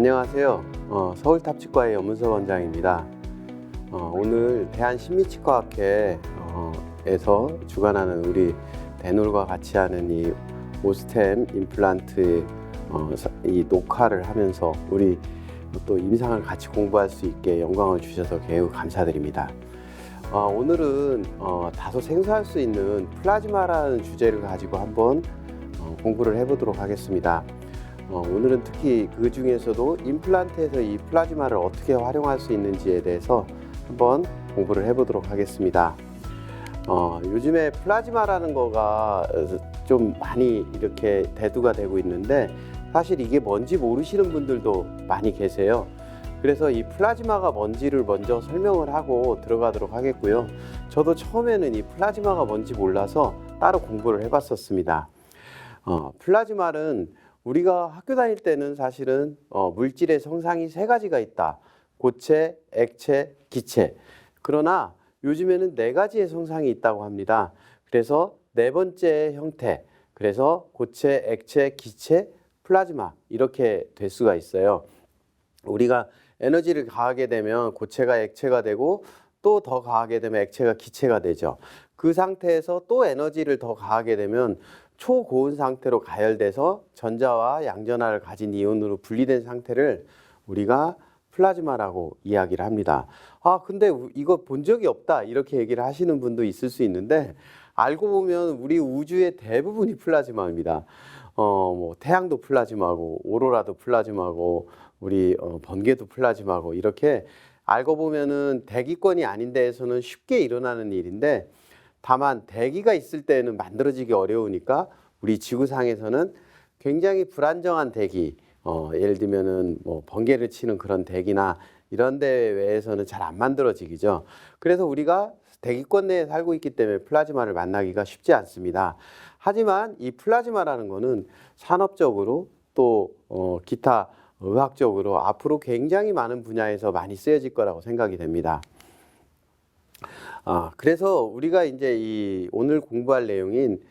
안녕하세요. 서울탑치과의 염문석 원장입니다. 오늘 대한심미치과학회에서 주관하는 우리 대놀과 같이 하는 이 오스템 임플란트 이 녹화를 하면서 우리 또 임상을 같이 공부할 수 있게 영광을 주셔서 매우 감사드립니다. 오늘은 다소 생소할 수 있는 플라즈마라는 주제를 가지고 한번 공부를 해보도록 하겠습니다. 오늘은 특히 그 중에서도 임플란트에서 이 플라즈마를 어떻게 활용할 수 있는지에 대해서 한번 공부를 해보도록 하겠습니다. 요즘에 플라즈마라는 거가 좀 많이 이렇게 대두가 되고 있는데 사실 이게 뭔지 모르시는 분들도 많이 계세요. 그래서 이 플라즈마가 뭔지를 먼저 설명을 하고 들어가도록 하겠고요. 저도 처음에는 이 플라즈마가 뭔지 몰라서 따로 공부를 해봤었습니다. 플라즈마는 우리가 학교 다닐 때는 사실은 물질의 성상이 세 가지가 있다. 고체, 액체, 기체. 그러나 요즘에는 네 가지의 성상이 있다고 합니다. 그래서 네 번째 형태, 그래서 고체, 액체, 기체, 플라즈마 이렇게 될 수가 있어요. 우리가 에너지를 가하게 되면 고체가 액체가 되고 또 더 가하게 되면 액체가 기체가 되죠. 그 상태에서 또 에너지를 더 가하게 되면 초고온 상태로 가열돼서 전자와 양전하를 가진 이온으로 분리된 상태를 우리가 플라즈마라고 이야기를 합니다. 근데 이거 본 적이 없다 이렇게 얘기를 하시는 분도 있을 수 있는데 알고 보면 우리 우주의 대부분이 플라즈마입니다. 뭐 태양도 플라즈마고 오로라도 플라즈마고 우리 번개도 플라즈마고 이렇게 알고 보면은 대기권이 아닌 데에서는 쉽게 일어나는 일인데 다만 대기가 있을 때는 만들어지기 어려우니까 우리 지구상에서는 굉장히 불안정한 대기, 예를 들면은 뭐 번개를 치는 그런 대기나 이런 데 외에서는 잘 안 만들어지죠. 그래서 우리가 대기권 내에 살고 있기 때문에 플라즈마를 만나기가 쉽지 않습니다. 하지만 이 플라즈마라는 거는 산업적으로 또 기타 의학적으로 앞으로 굉장히 많은 분야에서 많이 쓰여질 거라고 생각이 됩니다. 그래서 우리가 이제 오늘 공부할 내용인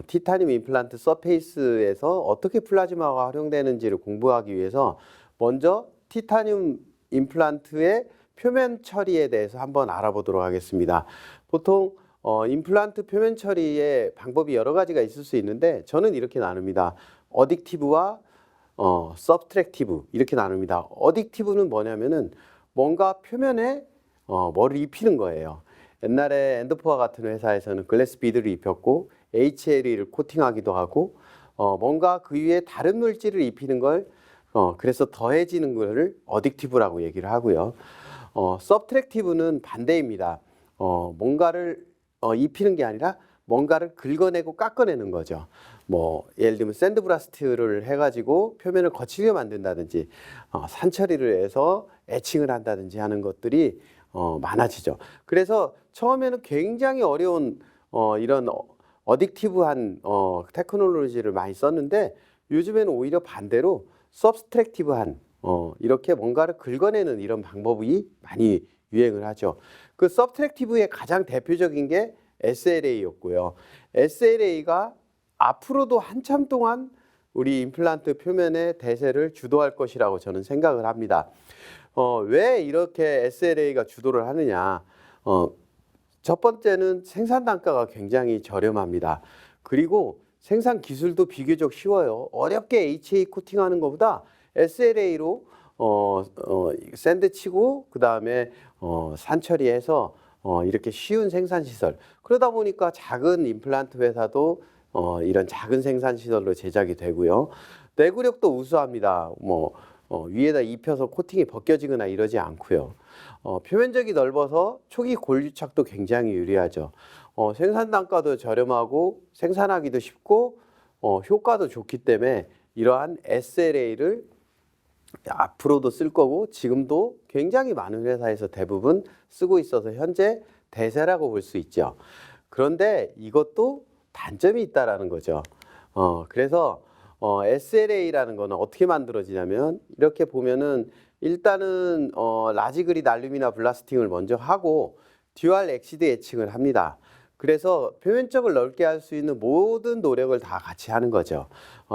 티타늄 임플란트 서페이스에서 어떻게 플라즈마가 활용되는지를 공부하기 위해서 먼저 티타늄 임플란트의 표면 처리에 대해서 한번 알아보도록 하겠습니다. 보통 임플란트 표면 처리의 방법이 여러 가지가 있을 수 있는데 저는 이렇게 나눕니다. 어딕티브와 서브트랙티브 이렇게 나눕니다. 어딕티브는 뭐냐면은 뭔가 표면에 뭐를 입히는 거예요. 옛날에 엔더포와 같은 회사에서는 글래스 비드를 입혔고 HLE를 코팅하기도 하고 뭔가 그 위에 다른 물질을 입히는 걸 그래서 더해지는 것을 어딕티브라고 얘기를 하고요. 서브트랙티브는 반대입니다. 뭔가를 입히는 게 아니라 뭔가를 긁어내고 깎아내는 거죠. 뭐 예를 들면 샌드브라스트를 해가지고 표면을 거칠게 만든다든지 산처리를 해서 에칭을 한다든지 하는 것들이 많아지죠. 그래서 처음에는 굉장히 어려운 이런 어딕티브한 테크놀로지를 많이 썼는데 요즘에는 오히려 반대로 서브스트랙티브한 이렇게 뭔가를 긁어내는 이런 방법이 많이 유행을 하죠. 그 서브스트랙티브의 가장 대표적인 게 SLA였고요. SLA가 앞으로도 한참 동안 우리 임플란트 표면의 대세를 주도할 것이라고 저는 생각을 합니다. 왜 이렇게 SLA가 주도를 하느냐? 첫 번째는 생산 단가가 굉장히 저렴합니다. 그리고 생산 기술도 비교적 쉬워요. 어렵게 HA 코팅하는 것보다 SLA로 샌드 치고 그 다음에 산 처리해서 이렇게 쉬운 생산 시설. 그러다 보니까 작은 임플란트 회사도 이런 작은 생산 시설로 제작이 되고요. 내구력도 우수합니다. 위에다 입혀서 코팅이 벗겨지거나 이러지 않고요. 표면적이 넓어서 초기 골유착도 굉장히 유리하죠. 생산 단가도 저렴하고 생산하기도 쉽고 효과도 좋기 때문에 이러한 SLA를 앞으로도 쓸 거고 지금도 굉장히 많은 회사에서 대부분 쓰고 있어서 현재 대세라고 볼 수 있죠. 그런데 이것도 단점이 있다라는 거죠. 그래서 SLA라는 거는 어떻게 만들어지냐면 이렇게 보면은 일단은 라지 그릿 알루미나 블라스팅을 먼저 하고 듀얼 엑시드 에칭을 합니다. 그래서 표면적을 넓게 할 수 있는 모든 노력을 다 같이 하는 거죠.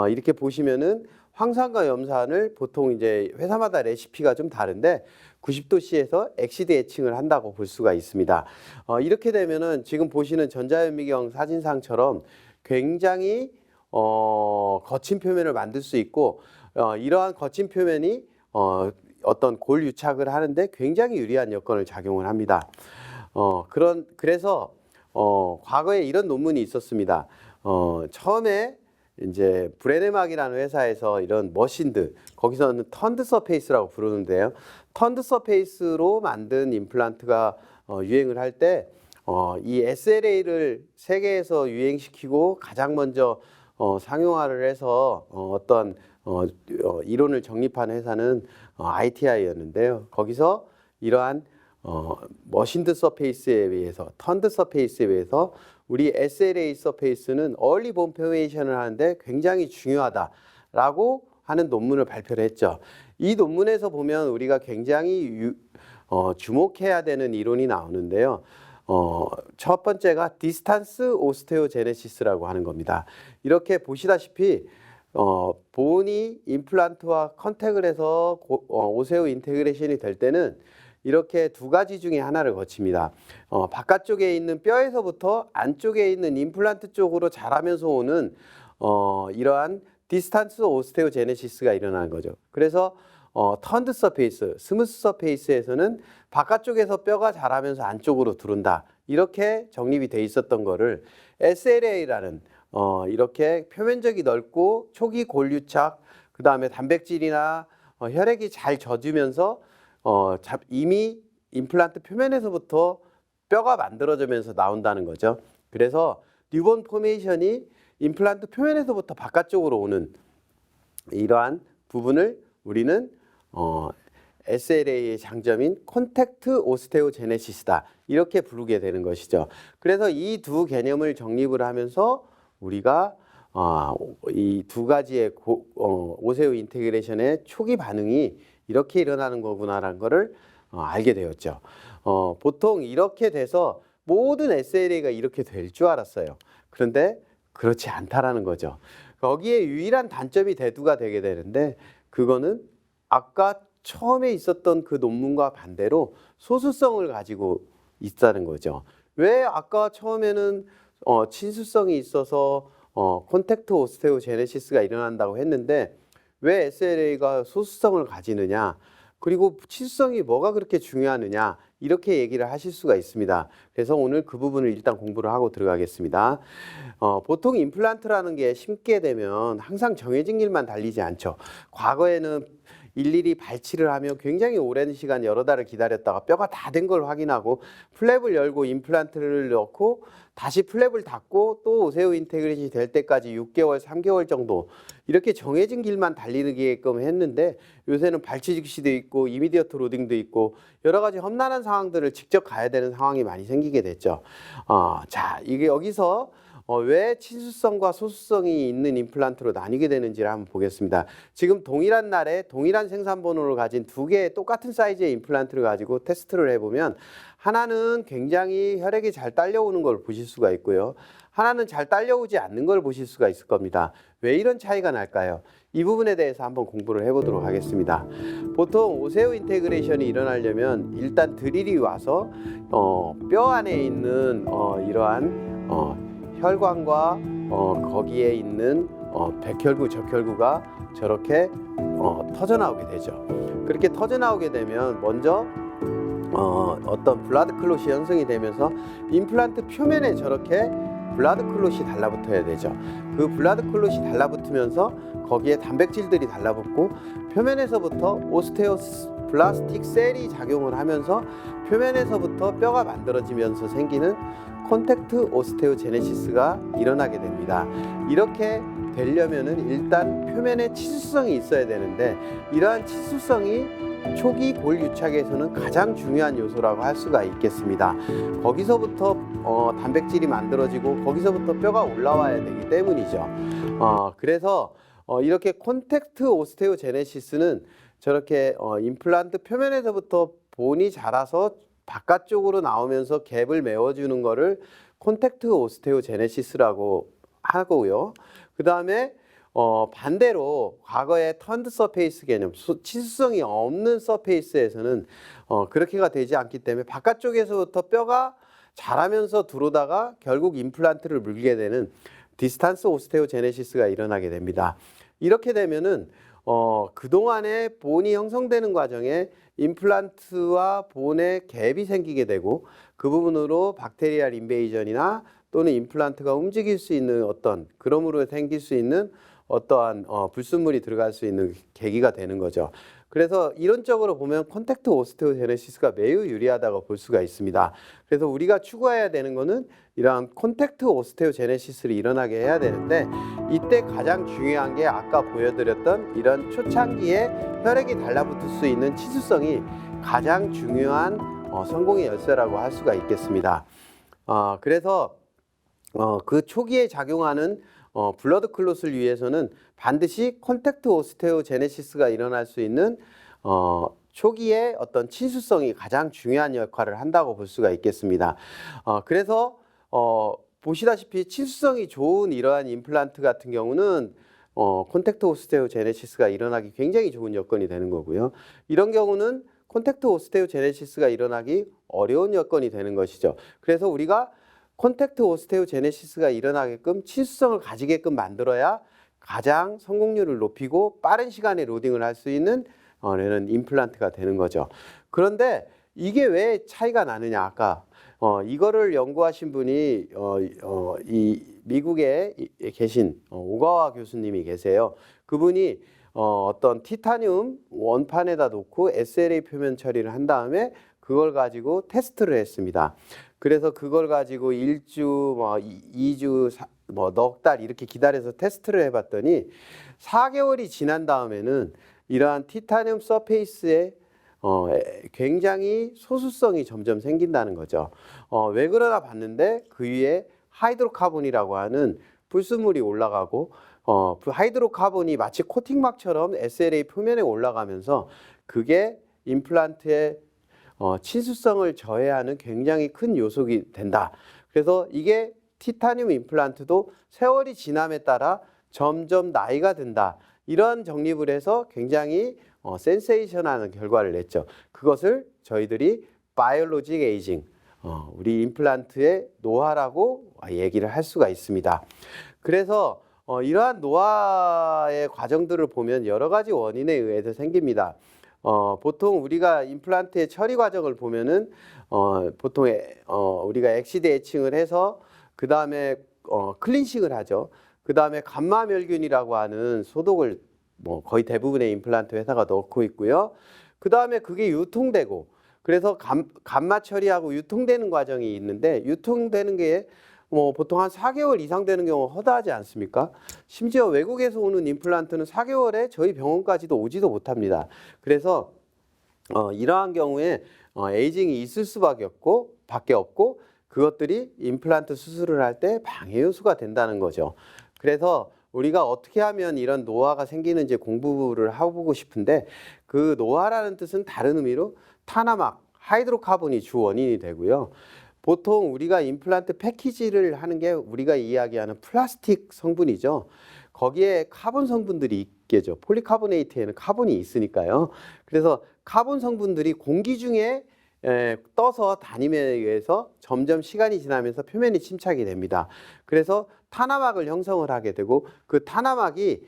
이렇게 보시면은 황산과 염산을 보통 이제 회사마다 레시피가 좀 다른데 90도씨에서 엑시드 애칭을 한다고 볼 수가 있습니다. 이렇게 되면은 지금 보시는 전자현미경 사진상처럼 굉장히 거친 표면을 만들 수 있고 이러한 거친 표면이 어떤 골 유착을 하는데 굉장히 유리한 여건을 작용을 합니다. 그래서 과거에 이런 논문이 있었습니다. 처음에 이제 브레네막이라는 회사에서 이런 머신들, 거기서는 턴드 서페이스라고 부르는데요. 턴드 서페이스로 만든 임플란트가 유행을 할 때 이 SLA를 세계에서 유행시키고 가장 먼저 상용화를 해서 어떤 이론을 정립한 회사는 ITI였는데요. 거기서 이러한 머신드 서페이스에 의해서, 턴드 서페이스에 의해서 우리 SLA 서페이스는 얼리 본 포메이션을 하는데 굉장히 중요하다라고 하는 논문을 발표를 했죠. 이 논문에서 보면 우리가 굉장히 주목해야 되는 이론이 나오는데요. 첫 번째가 디스탄스 오스테오제네시스라고 하는 겁니다. 이렇게 보시다시피 본이 임플란트와 컨택을 해서 오세오 인테그레이션이 될 때는 이렇게 두 가지 중에 하나를 거칩니다. 바깥쪽에 있는 뼈에서부터 안쪽에 있는 임플란트 쪽으로 자라면서 오는 이러한 디스탄스 오스테오제네시스가 일어나는 거죠. 그래서 턴드 서페이스, 스무스 서페이스에서는 바깥쪽에서 뼈가 자라면서 안쪽으로 들어온다. 이렇게 정립이 돼 있었던 거를 SLA라는 이렇게 표면적이 넓고 초기 골유착, 그 다음에 단백질이나 혈액이 잘 젖으면서 이미 임플란트 표면에서부터 뼈가 만들어지면서 나온다는 거죠. 그래서 뉴본 포메이션이 임플란트 표면에서부터 바깥쪽으로 오는 이러한 부분을 우리는 SLA의 장점인 콘택트 오스테오제네시스다 이렇게 부르게 되는 것이죠. 그래서 이 두 개념을 정립을 하면서 우리가 이 두 가지의 오세오 인테그레이션의 초기 반응이 이렇게 일어나는 거구나라는 것을 알게 되었죠. 보통 이렇게 돼서 모든 SLA가 이렇게 될 줄 알았어요. 그런데 그렇지 않다라는 거죠. 거기에 유일한 단점이 대두가 되게 되는데 그거는 아까 처음에 있었던 그 논문과 반대로 소수성을 가지고 있다는 거죠. 왜 아까 처음에는 친수성이 있어서 콘택트 오스테오제네시스가 일어난다고 했는데 왜 SLA가 소수성을 가지느냐, 그리고 친수성이 뭐가 그렇게 중요하느냐 이렇게 얘기를 하실 수가 있습니다. 그래서 오늘 그 부분을 일단 공부를 하고 들어가겠습니다. 보통 임플란트라는 게 심게 되면 항상 정해진 길만 달리지 않죠. 과거에는 일일이 발치를 하며 굉장히 오랜 시간 여러 달을 기다렸다가 뼈가 다 된 걸 확인하고 플랩을 열고 임플란트를 넣고 다시 플랩을 닫고 또 오세오 인테그레이션이 될 때까지 6개월, 3개월 정도 이렇게 정해진 길만 달리게끔 했는데 요새는 발치 즉시도 있고 이미디어트 로딩도 있고 여러 가지 험난한 상황들을 직접 가야 되는 상황이 많이 생기게 됐죠. 자, 이게 여기서 왜 친수성과 소수성이 있는 임플란트로 나뉘게 되는지를 한번 보겠습니다. 지금 동일한 날에 동일한 생산번호를 가진 두 개의 똑같은 사이즈의 임플란트를 가지고 테스트를 해보면 하나는 굉장히 혈액이 잘 딸려오는 걸 보실 수가 있고요. 하나는 잘 딸려오지 않는 걸 보실 수가 있을 겁니다. 왜 이런 차이가 날까요? 이 부분에 대해서 한번 공부를 해보도록 하겠습니다. 보통 오세오 인테그레이션이 일어나려면 일단 드릴이 와서 뼈 안에 있는 이러한 혈관과 거기에 있는 백혈구, 적혈구가 저렇게 터져나오게 되죠. 그렇게 터져나오게 되면 먼저 어떤 블라드 클롯이 형성이 되면서 임플란트 표면에 저렇게 블라드 클롯이 달라붙어야 되죠. 그 블라드 클롯이 달라붙으면서 거기에 단백질들이 달라붙고 표면에서부터 오스테오블라스틱 셀이 작용을 하면서 표면에서부터 뼈가 만들어지면서 생기는 콘택트 오스테오제네시스가 일어나게 됩니다. 이렇게 되려면은 일단 표면에 치수성이 있어야 되는데 이러한 치수성이 초기 골 유착에서는 가장 중요한 요소라고 할 수가 있겠습니다. 거기서부터 단백질이 만들어지고 거기서부터 뼈가 올라와야 되기 때문이죠. 그래서 이렇게 콘택트 오스테오제네시스는 저렇게 임플란트 표면에서부터 본이 자라서 바깥쪽으로 나오면서 갭을 메워주는 거를 콘택트 오스테오제네시스라고 하고요. 그 다음에 반대로 과거의 턴드 서페이스 개념, 치수성이 없는 서페이스에서는 그렇게가 되지 않기 때문에 바깥쪽에서부터 뼈가 자라면서 들어오다가 결국 임플란트를 물게 되는 디스탄스 오스테오제네시스가 일어나게 됩니다. 이렇게 되면은 그동안에 본이 형성되는 과정에 임플란트와 본의 갭이 생기게 되고 그 부분으로 박테리얼 인베이전이나 또는 임플란트가 움직일 수 있는 그러므로 생길 수 있는 어떠한 불순물이 들어갈 수 있는 계기가 되는 거죠. 그래서 이론적으로 보면 콘택트 오스테오제네시스가 매우 유리하다고 볼 수가 있습니다. 그래서 우리가 추구해야 되는 거는 이러한 콘택트 오스테오제네시스를 일어나게 해야 되는데 이때 가장 중요한 게 아까 보여드렸던 이런 초창기에 혈액이 달라붙을 수 있는 치수성이 가장 중요한 성공의 열쇠라고 할 수가 있겠습니다. 그래서 그 초기에 작용하는 블러드 클롯을 위해서는 반드시 콘택트 오스테오제네시스가 일어날 수 있는 초기에 어떤 친수성이 가장 중요한 역할을 한다고 볼 수가 있겠습니다. 그래서 보시다시피 친수성이 좋은 이러한 임플란트 같은 경우는 콘택트 오스테오제네시스가 일어나기 굉장히 좋은 여건이 되는 거고요. 이런 경우는 콘택트 오스테오제네시스가 일어나기 어려운 여건이 되는 것이죠. 그래서 우리가 콘택트 오스테오제네시스가 일어나게끔 친수성을 가지게끔 만들어야 가장 성공률을 높이고 빠른 시간에 로딩을 할 수 있는 이런 임플란트가 되는 거죠. 그런데 이게 왜 차이가 나느냐? 아까 이거를 연구하신 분이 이 미국에 계신 오가와 교수님이 계세요. 그분이 어떤 티타늄 원판에다 놓고 SLA 표면 처리를 한 다음에 그걸 가지고 테스트를 했습니다. 그래서 그걸 가지고 1주, 2주, 넉 달 이렇게 기다려서 테스트를 해봤더니 4개월이 지난 다음에는 이러한 티타늄 서페이스에 굉장히 소수성이 점점 생긴다는 거죠. 왜 그러나 봤는데 그 위에 하이드로카본이라고 하는 불순물이 올라가고 그 하이드로카본이 마치 코팅막처럼 SLA 표면에 올라가면서 그게 임플란트의 친수성을 저해하는 굉장히 큰 요소가 된다. 그래서 이게 티타늄 임플란트도 세월이 지남에 따라 점점 나이가 든다. 이런 정립을 해서 굉장히 센세이션한 결과를 냈죠. 그것을 저희들이 바이올로직 에이징, 우리 임플란트의 노화라고 얘기를 할 수가 있습니다. 그래서 이러한 노화의 과정들을 보면 여러 가지 원인에 의해서 생깁니다. 보통 우리가 임플란트의 처리 과정을 보면은 보통 우리가 엑시드 애칭을 해서 그 다음에 클린싱을 하죠. 그 다음에 감마멸균이라고 하는 소독을 거의 대부분의 임플란트 회사가 넣고 있고요. 그 다음에 그게 유통되고 그래서 감마 처리하고 유통되는 과정이 있는데 유통되는 게 보통 한 4개월 이상 되는 경우가 허다하지 않습니까? 심지어 외국에서 오는 임플란트는 4개월에 저희 병원까지도 오지도 못합니다. 그래서 이러한 경우에 에이징이 있을 수밖에 없고 그것들이 임플란트 수술을 할 때 방해 요소가 된다는 거죠. 그래서 우리가 어떻게 하면 이런 노화가 생기는지 공부를 해보고 싶은데 그 노화라는 뜻은 다른 의미로 타나막, 하이드로카본이 주 원인이 되고요. 보통 우리가 임플란트 패키지를 하는 게 우리가 이야기하는 플라스틱 성분이죠. 거기에 카본 성분들이 있겠죠. 폴리카보네이트에는 카본이 있으니까요. 그래서 카본 성분들이 공기 중에 떠서 다님에 의해서 점점 시간이 지나면서 표면이 침착이 됩니다. 그래서 타나막을 형성을 하게 되고 그 타나막이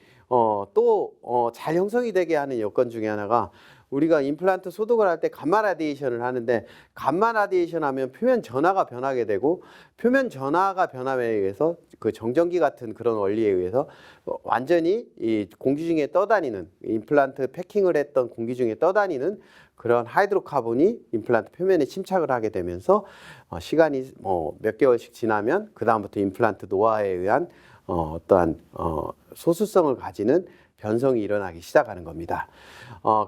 또 잘 형성이 되게 하는 여건 중에 하나가 우리가 임플란트 소독을 할 때 감마 라디에이션을 하는데 감마 라디에이션 하면 표면 전하가 변하게 되고 표면 전하가 변함에 의해서 그 정전기 같은 그런 원리에 의해서 완전히 이 공기 중에 떠다니는 임플란트 패킹을 했던 공기 중에 떠다니는 그런 하이드로카본이 임플란트 표면에 침착을 하게 되면서 시간이 몇 개월씩 지나면 그 다음부터 임플란트 노화에 의한 어떠한 소수성을 가지는 변성이 일어나기 시작하는 겁니다.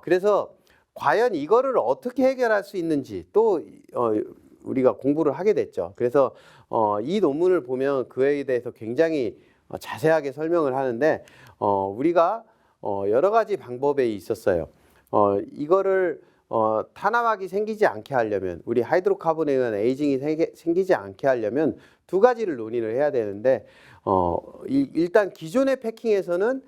그래서 과연 이거를 어떻게 해결할 수 있는지 또 우리가 공부를 하게 됐죠. 그래서 이 논문을 보면 그에 대해서 굉장히 자세하게 설명을 하는데 우리가 여러 가지 방법이 있었어요. 이거를 탄화막이 생기지 않게 하려면, 우리 하이드로카본에 의한 에이징이 생기지 않게 하려면 두 가지를 논의를 해야 되는데, 일단 기존의 패킹에서는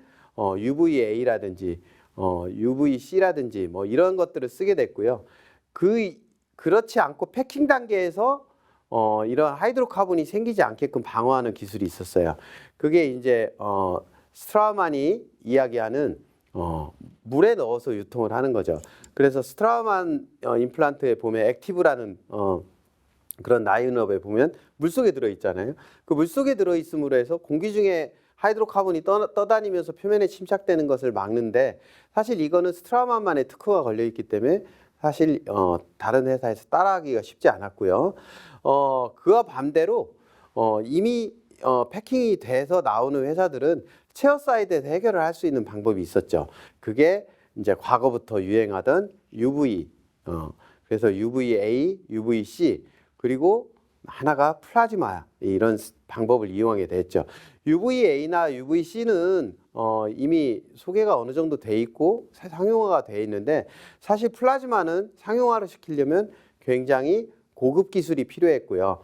UVA라든지 UVC라든지 뭐 이런 것들을 쓰게 됐고요. 그렇지 않고 패킹 단계에서 이런 하이드로카본이 생기지 않게끔 방어하는 기술이 있었어요. 그게 이제 스트라우만이 이야기하는 물에 넣어서 유통을 하는 거죠. 그래서 스트라우만 임플란트에 보면 액티브라는 그런 라인업에 보면 물속에 들어있잖아요. 그 물속에 들어있음으로 해서 공기 중에 하이드로카본이 떠다니면서 표면에 침착되는 것을 막는데, 사실 이거는 스트라우만만의 특허가 걸려 있기 때문에 사실 다른 회사에서 따라하기가 쉽지 않았고요. 그와 반대로 이미 패킹이 돼서 나오는 회사들은 체어사이드에서 해결을 할 수 있는 방법이 있었죠. 그게 이제 과거부터 유행하던 UV, 그래서 UVA, UVC, 그리고 하나가 플라즈마, 이런 방법을 이용하게 됐죠. UVA나 UVC는 이미 소개가 어느 정도 돼 있고 상용화가 돼 있는데, 사실 플라즈마는 상용화를 시키려면 굉장히 고급 기술이 필요했고요.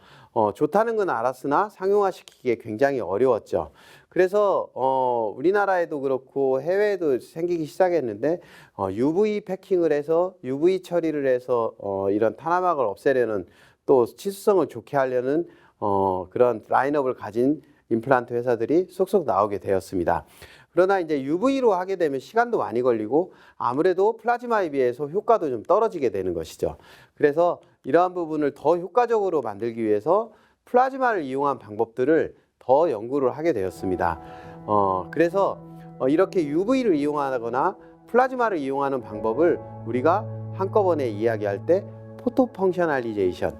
좋다는 건 알았으나 상용화 시키기에 굉장히 어려웠죠. 그래서 우리나라에도 그렇고 해외에도 생기기 시작했는데, UV 패킹을 해서 UV 처리를 해서 이런 탄화막을 없애려는, 또 치수성을 좋게 하려는 그런 라인업을 가진 임플란트 회사들이 쏙쏙 나오게 되었습니다. 그러나 이제 UV로 하게 되면 시간도 많이 걸리고 아무래도 플라즈마에 비해서 효과도 좀 떨어지게 되는 것이죠. 그래서 이러한 부분을 더 효과적으로 만들기 위해서 플라즈마를 이용한 방법들을 더 연구를 하게 되었습니다. 그래서 이렇게 UV를 이용하거나 플라즈마를 이용하는 방법을 우리가 한꺼번에 이야기할 때 포토 펑셔널리제이션,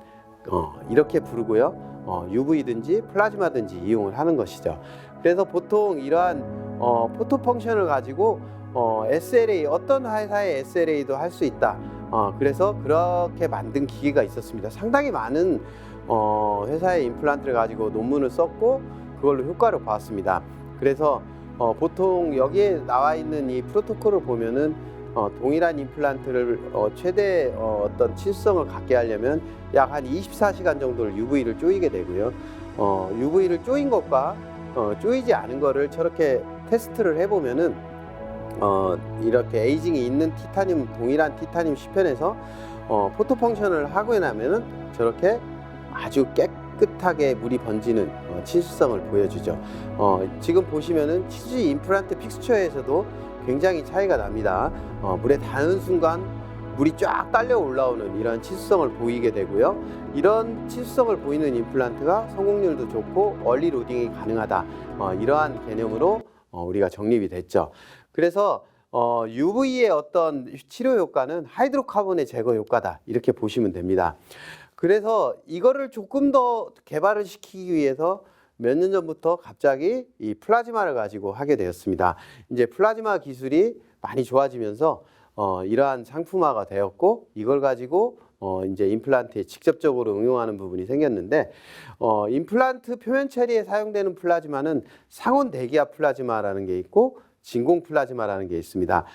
이렇게 부르고요. UV든지 플라즈마든지 이용을 하는 것이죠. 그래서 보통 이러한 포토 펑션을 가지고 SLA, 어떤 회사의 SLA도 할 수 있다. 그래서 그렇게 만든 기계가 있었습니다. 상당히 많은 회사의 임플란트를 가지고 논문을 썼고 그걸로 효과를 보았습니다. 그래서 보통 여기에 나와 있는 이 프로토콜을 보면은 동일한 임플란트를 최대 어떤 치수성을 갖게 하려면 약 한 24시간 정도를 UV를 쪼이게 되고요. UV를 쪼인 것과 쪼이지 않은 거를 저렇게 테스트를 해보면은 이렇게 에이징이 있는 티타늄, 동일한 티타늄 시편에서 포토 펑션을 하고 나면은 저렇게 아주 깨끗하게 물이 번지는 치수성을 보여주죠. 지금 보시면은 치즈 임플란트 픽스처에서도 굉장히 차이가 납니다. 물에 닿은 순간 물이 쫙 딸려 올라오는 이런 치수성을 보이게 되고요. 이런 치수성을 보이는 임플란트가 성공률도 좋고 얼리 로딩이 가능하다. 이러한 개념으로 우리가 정립이 됐죠. 그래서 UV의 어떤 치료 효과는 하이드로카본의 제거 효과다. 이렇게 보시면 됩니다. 그래서 이거를 조금 더 개발을 시키기 위해서 몇 년 전부터 갑자기 이 플라즈마를 가지고 하게 되었습니다. 이제 플라즈마 기술이 많이 좋아지면서 이러한 상품화가 되었고, 이걸 가지고 이제 임플란트에 직접적으로 응용하는 부분이 생겼는데, 임플란트 표면 처리에 사용되는 플라즈마는 상온 대기압 플라즈마라는 게 있고 진공 플라즈마라는 게 있습니다.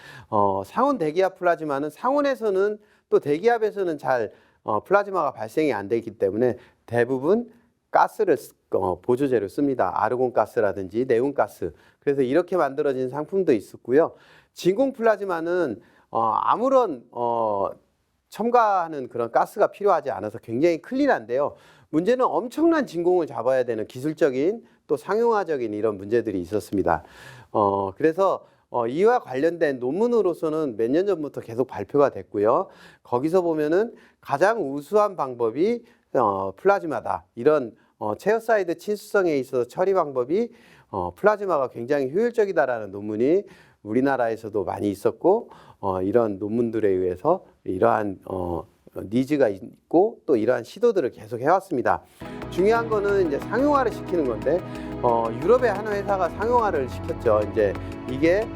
상온 대기압 플라즈마는 상온에서는 또 대기압에서는 잘 플라즈마가 발생이 안 되기 때문에 대부분 가스를 보조제로 씁니다. 아르곤 가스라든지 네온 가스. 그래서 이렇게 만들어진 상품도 있었고요. 진공 플라즈마는 아무런 첨가하는 그런 가스가 필요하지 않아서 굉장히 클린한데요. 문제는 엄청난 진공을 잡아야 되는 기술적인 또 상용화적인 이런 문제들이 있었습니다. 그래서 이와 관련된 논문으로서는 몇 년 전부터 계속 발표가 됐고요. 거기서 보면은 가장 우수한 방법이 플라즈마다. 이런 체어사이드 친수성에 있어서 처리 방법이 플라즈마가 굉장히 효율적이다라는 논문이 우리나라에서도 많이 있었고, 이런 논문들에 의해서 이러한 니즈가 있고 또 이러한 시도들을 계속 해왔습니다. 중요한 거는 이제 상용화를 시키는 건데, 유럽의 한 회사가 상용화를 시켰죠. 이제 이게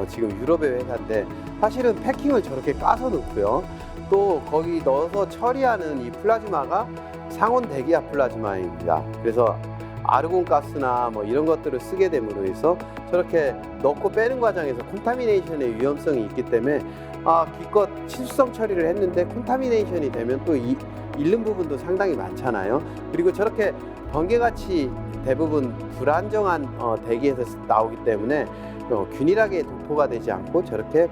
지금 유럽의 회사인데 사실은 패킹을 저렇게 까서 넣고요. 또 거기 넣어서 처리하는 이 플라즈마가 상온 대기압 플라즈마입니다. 그래서 아르곤 가스나 뭐 이런 것들을 쓰게 됨으로 해서 저렇게 넣고 빼는 과정에서 콘타미네이션의 위험성이 있기 때문에 기껏 친수성 처리를 했는데 콘타미네이션이 되면 또 잃는 부분도 상당히 많잖아요. 그리고 저렇게 번개같이 대부분 불안정한 대기에서 나오기 때문에 균일하게 도포가 되지 않고 저렇게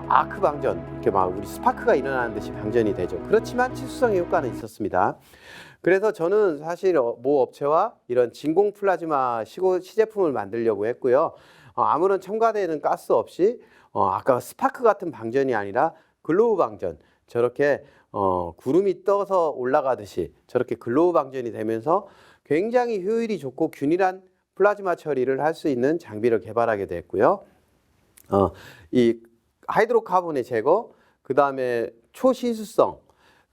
아크 방전, 이렇게 막 우리 스파크가 일어나는 듯이 방전이 되죠. 그렇지만 치수성의 효과는 있었습니다. 그래서 저는 사실 모 업체와 이런 진공 플라즈마 시제품을 만들려고 했고요. 아무런 첨가되는 가스 없이 아까 스파크 같은 방전이 아니라 글로우 방전, 저렇게 구름이 떠서 올라가듯이 저렇게 글로우 방전이 되면서 굉장히 효율이 좋고 균일한 플라즈마 처리를 할 수 있는 장비를 개발하게 됐고요. 이 하이드로카본의 제거, 그 다음에 초신수성,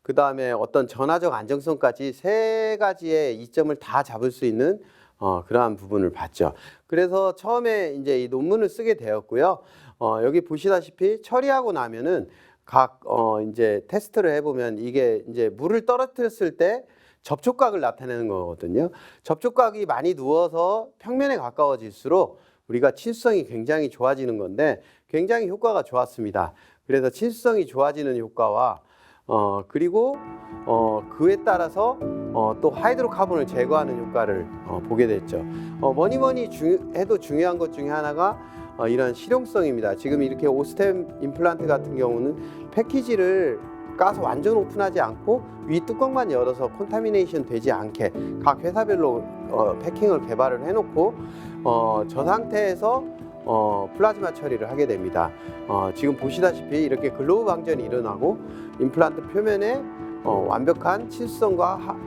그 다음에 어떤 전화적 안정성까지 세 가지의 이점을 다 잡을 수 있는 그러한 부분을 봤죠. 그래서 처음에 이제 이 논문을 쓰게 되었고요. 여기 보시다시피 처리하고 나면은 이제 테스트를 해보면 이게 이제 물을 떨어뜨렸을 때 접촉각을 나타내는 거거든요. 접촉각이 많이 누워서 평면에 가까워질수록 우리가 친수성이 굉장히 좋아지는 건데 굉장히 효과가 좋았습니다. 그래서 친수성이 좋아지는 효과와 그리고 그에 따라서 또 하이드로카본을 제거하는 효과를 보게 됐죠. 뭐니 해도 중요한 것 중에 하나가 이런 실용성입니다. 지금 이렇게 오스템 임플란트 같은 경우는 패키지를 까서 완전 오픈하지 않고 위 뚜껑만 열어서 콘타미네이션 되지 않게 각 회사별로 패킹을 개발을 해놓고 저 상태에서 플라즈마 처리를 하게 됩니다. 지금 보시다시피 이렇게 글로우 방전이 일어나고 임플란트 표면에 완벽한 친수성과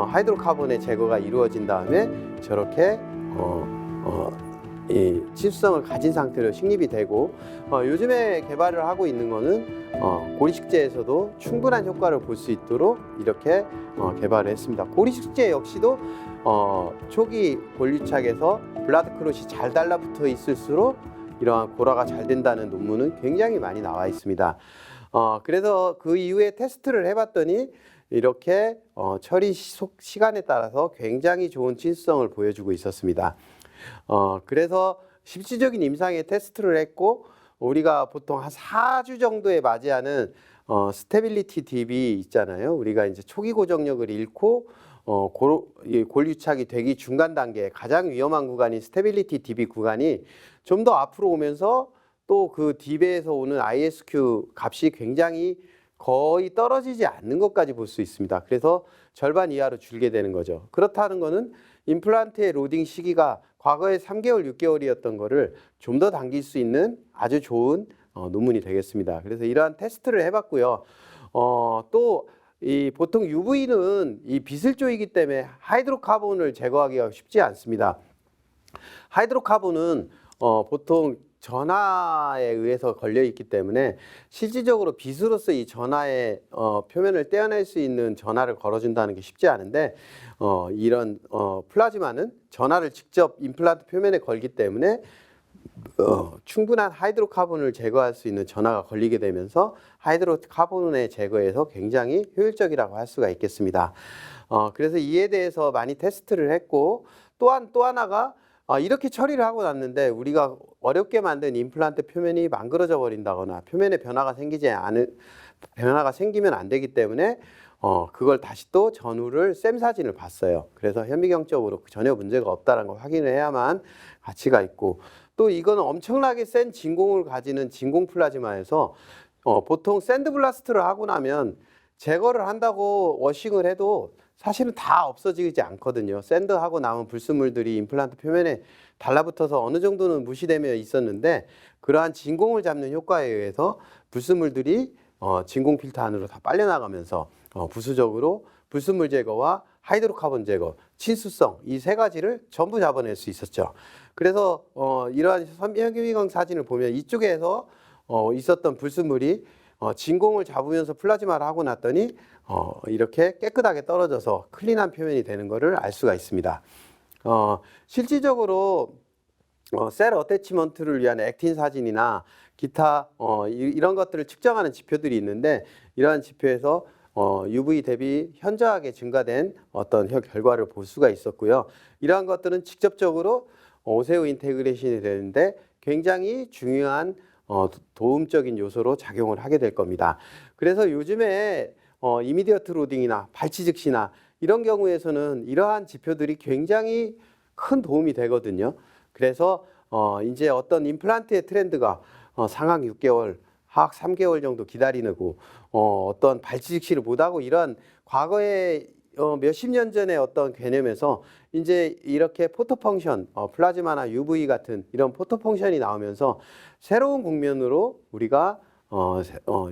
하이드로카본의 제거가 이루어진 다음에 저렇게 이 친수성을 가진 상태로 식립이 되고 요즘에 개발을 하고 있는 거는 고리식제에서도 충분한 효과를 볼 수 있도록 이렇게 개발을 했습니다. 고리식제 역시도 초기 골유착에서 블라드 클롯이 잘 달라붙어 있을수록 이러한 고라가 잘 된다는 논문은 굉장히 많이 나와 있습니다. 그래서 그 이후에 테스트를 해봤더니 이렇게 처리 시간에 따라서 굉장히 좋은 친수성을 보여주고 있었습니다. 그래서 실질적인 임상에 테스트를 했고 우리가 보통 한 4주 정도에 맞이하는 스테빌리티 딥이 있잖아요. 우리가 이제 초기 고정력을 잃고 골유착이 되기 중간 단계 가장 위험한 구간인 스테빌리티 딥이 구간이 좀 더 앞으로 오면서 또 그 딥에서 오는 ISQ 값이 굉장히 거의 떨어지지 않는 것까지 볼 수 있습니다. 그래서 절반 이하로 줄게 되는 거죠. 그렇다는 거는 임플란트의 로딩 시기가 과거에 3개월, 6개월이었던 거를 좀 더 당길 수 있는 아주 좋은 논문이 되겠습니다. 그래서 이러한 테스트를 해봤고요. 또 보통 UV는 이 빛을 쪼이기 때문에 하이드로카본을 제거하기가 쉽지 않습니다. 하이드로카본은 보통 전하에 의해서 걸려 있기 때문에 실질적으로 빛으로서 이 전하의 표면을 떼어낼 수 있는 전하를 걸어준다는 게 쉽지 않은데 이런 플라즈마는 전하를 직접 임플란트 표면에 걸기 때문에 충분한 하이드로카본을 제거할 수 있는 전하가 걸리게 되면서 하이드로카본의 제거에서 굉장히 효율적이라고 할 수가 있겠습니다. 그래서 이에 대해서 많이 테스트를 했고 또 하나가 이렇게 처리를 하고 났는데 우리가 어렵게 만든 임플란트 표면이 망가져 버린다거나 표면에 변화가 생기면 안 되기 때문에 그걸 다시 또 전후를 쌤 사진을 봤어요. 그래서 현미경적으로 전혀 문제가 없다는 걸 확인을 해야만 가치가 있고 또 이거는 엄청나게 센 진공을 가지는 진공 플라즈마에서 보통 샌드블라스트를 하고 나면 제거를 한다고 워싱을 해도 사실은 다 없어지지 않거든요. 샌드하고 남은 불순물들이 임플란트 표면에 달라붙어서 어느 정도는 무시되며 있었는데 그러한 진공을 잡는 효과에 의해서 불순물들이 진공 필터 안으로 다 빨려나가면서 부수적으로 불순물 제거와 하이드로카본 제거, 친수성 이 세 가지를 전부 잡아낼 수 있었죠. 그래서 이러한 현미경 사진을 보면 이쪽에서 있었던 불순물이 진공을 잡으면서 플라즈마를 하고 났더니 이렇게 깨끗하게 떨어져서 클린한 표면이 되는 것을 알 수가 있습니다. 실질적으로 셀 어태치먼트를 위한 액틴 사진이나 기타 이런 것들을 측정하는 지표들이 있는데 이러한 지표에서 UV 대비 현저하게 증가된 어떤 결과를 볼 수가 있었고요. 이러한 것들은 직접적으로 오세오 인테그레이션이 되는데 굉장히 중요한 도움적인 요소로 작용을 하게 될 겁니다. 그래서 요즘에 이미디어트 로딩이나 발치 즉시나 이런 경우에서는 이러한 지표들이 굉장히 큰 도움이 되거든요. 그래서 이제 어떤 임플란트의 트렌드가 상악 6개월, 하악 3개월 정도 기다리고 어떤 발치 즉시를 못하고 이런 과거에 몇십 년 전의 어떤 개념에서 이제 이렇게 포토 펑션, 플라즈마나 UV 같은 이런 포토 펑션이 나오면서 새로운 국면으로 우리가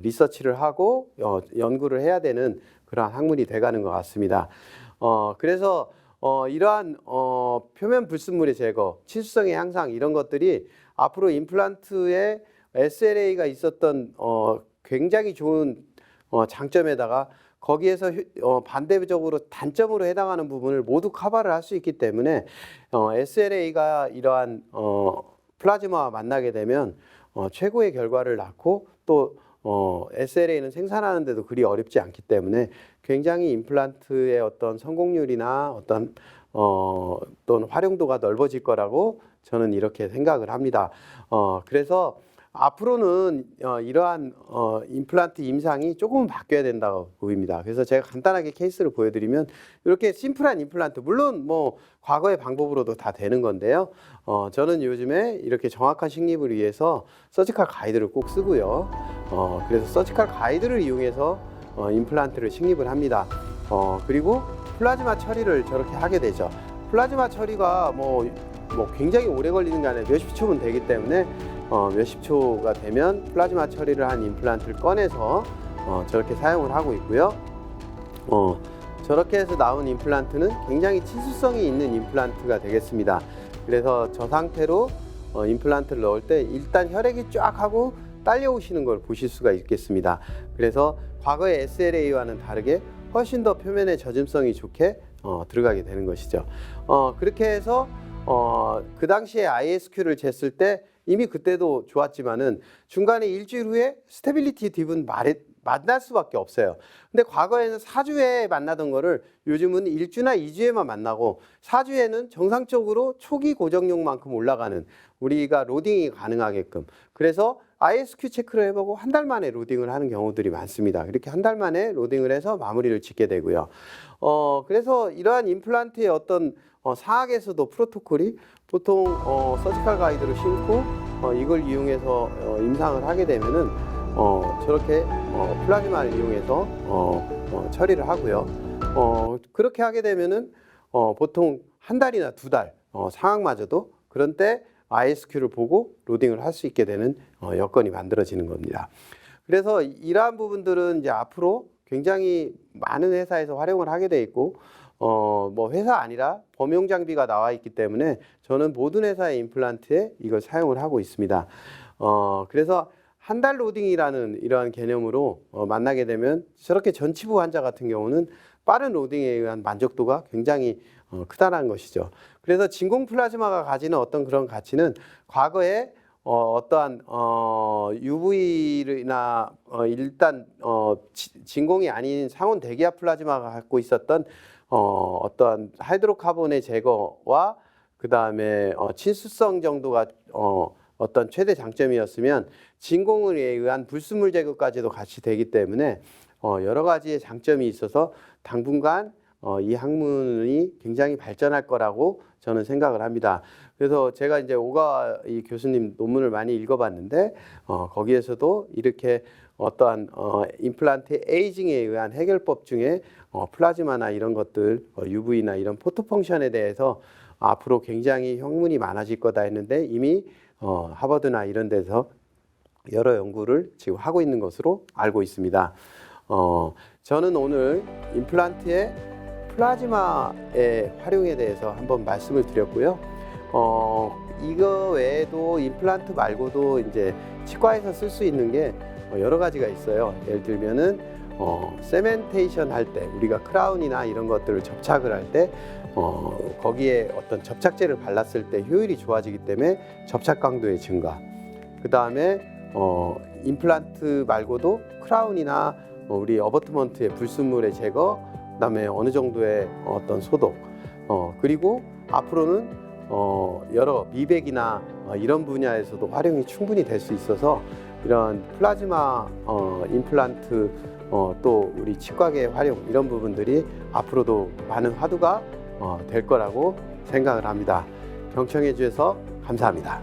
리서치를 하고 연구를 해야 되는 그러한 학문이 돼가는 것 같습니다. 그래서 이러한 표면 불순물의 제거, 친수성의 향상 이런 것들이 앞으로 임플란트에 SLA가 있었던 굉장히 좋은 장점에다가 거기에서 반대적으로 단점으로 해당하는 부분을 모두 커버를 할 수 있기 때문에 SLA가 이러한 플라즈마와 만나게 되면 최고의 결과를 낳고 또 SLA는 생산하는데도 그리 어렵지 않기 때문에 굉장히 임플란트의 어떤 성공률이나 어떤 또는 활용도가 넓어질 거라고 저는 이렇게 생각을 합니다. 그래서 앞으로는 이러한 임플란트 임상이 조금 바뀌어야 된다고 보입니다. 그래서 제가 간단하게 케이스를 보여드리면 이렇게 심플한 임플란트, 물론 뭐 과거의 방법으로도 다 되는 건데요. 저는 요즘에 이렇게 정확한 식립을 위해서 서지컬 가이드를 꼭 쓰고요. 그래서 서지컬 가이드를 이용해서 임플란트를 식립을 합니다. 그리고 플라즈마 처리를 저렇게 하게 되죠. 플라즈마 처리가 뭐 굉장히 오래 걸리는 게 아니라 몇십 초면 되기 때문에 몇십 초가 되면 플라즈마 처리를 한 임플란트를 꺼내서 저렇게 사용을 하고 있고요. 저렇게 해서 나온 임플란트는 굉장히 친수성이 있는 임플란트가 되겠습니다. 그래서 저 상태로 임플란트를 넣을 때 일단 혈액이 쫙 하고 딸려오시는 걸 보실 수가 있겠습니다. 그래서 과거의 SLA와는 다르게 훨씬 더 표면에 젖음성이 좋게 들어가게 되는 것이죠. 그렇게 해서 그 당시에 ISQ를 쟀을 때 이미 그때도 좋았지만은 중간에 일주일 후에 스테빌리티 딥은 만날 수밖에 없어요. 근데 과거에는 4주에 만나던 거를 요즘은 1주나 2주에만 만나고 4주에는 정상적으로 초기 고정력만큼 올라가는 우리가 로딩이 가능하게끔, 그래서 ISQ 체크를 해보고 한 달 만에 로딩을 하는 경우들이 많습니다. 이렇게 한 달 만에 로딩을 해서 마무리를 짓게 되고요. 그래서 이러한 임플란트의 어떤 사학에서도 프로토콜이 보통 서지컬 가이드를 신고 이걸 이용해서 임상을 하게 되면은 저렇게 플라즈마를 이용해서 처리를 하고요. 그렇게 하게 되면은 보통 한 달이나 두 달 상황마저도 그런 때 ISQ를 보고 로딩을 할 수 있게 되는 여건이 만들어지는 겁니다. 그래서 이러한 부분들은 이제 앞으로 굉장히 많은 회사에서 활용을 하게 돼 있고 뭐 회사 아니라 범용 장비가 나와 있기 때문에 저는 모든 회사의 임플란트에 이걸 사용을 하고 있습니다. 그래서 한 달 로딩이라는 이러한 개념으로 만나게 되면 저렇게 전치부 환자 같은 경우는 빠른 로딩에 의한 만족도가 굉장히 크다는 것이죠. 그래서 진공 플라즈마가 가지는 어떤 그런 가치는 과거에 어떠한 UV나 일단 진공이 아닌 상온 대기압 플라즈마가 갖고 있었던 어떠한 하이드로카본의 제거와 그 다음에 친수성 정도가 어떤 최대 장점이었으면 진공에 의한 불순물 제거까지도 같이 되기 때문에 여러 가지의 장점이 있어서 당분간 이 학문이 굉장히 발전할 거라고 저는 생각을 합니다. 그래서 제가 이제 오가와 이 교수님 논문을 많이 읽어봤는데 거기에서도 이렇게 어떠한 임플란트 에이징에 의한 해결법 중에 플라즈마나 이런 것들, UV나 이런 포토 펑션에 대해서 앞으로 굉장히 학문이 많아질 거다 했는데 이미 하버드나 이런 데서 여러 연구를 지금 하고 있는 것으로 알고 있습니다. 저는 오늘 임플란트의 플라즈마의 활용에 대해서 한번 말씀을 드렸고요. 이거 외에도 임플란트 말고도 이제 치과에서 쓸 수 있는 게 여러 가지가 있어요. 예를 들면은 세멘테이션 할 때 우리가 크라운이나 이런 것들을 접착을 할 때 거기에 어떤 접착제를 발랐을 때 효율이 좋아지기 때문에 접착 강도의 증가. 그 다음에 임플란트 말고도 크라운이나 우리 어버트먼트의 불순물의 제거, 그다음에 어느 정도의 어떤 소독, 그리고 앞으로는 여러 미백이나 이런 분야에서도 활용이 충분히 될 수 있어서 이런 플라즈마 임플란트 또 우리 치과계 활용 이런 부분들이 앞으로도 많은 화두가 될 거라고 생각을 합니다. 경청해 주셔서 감사합니다.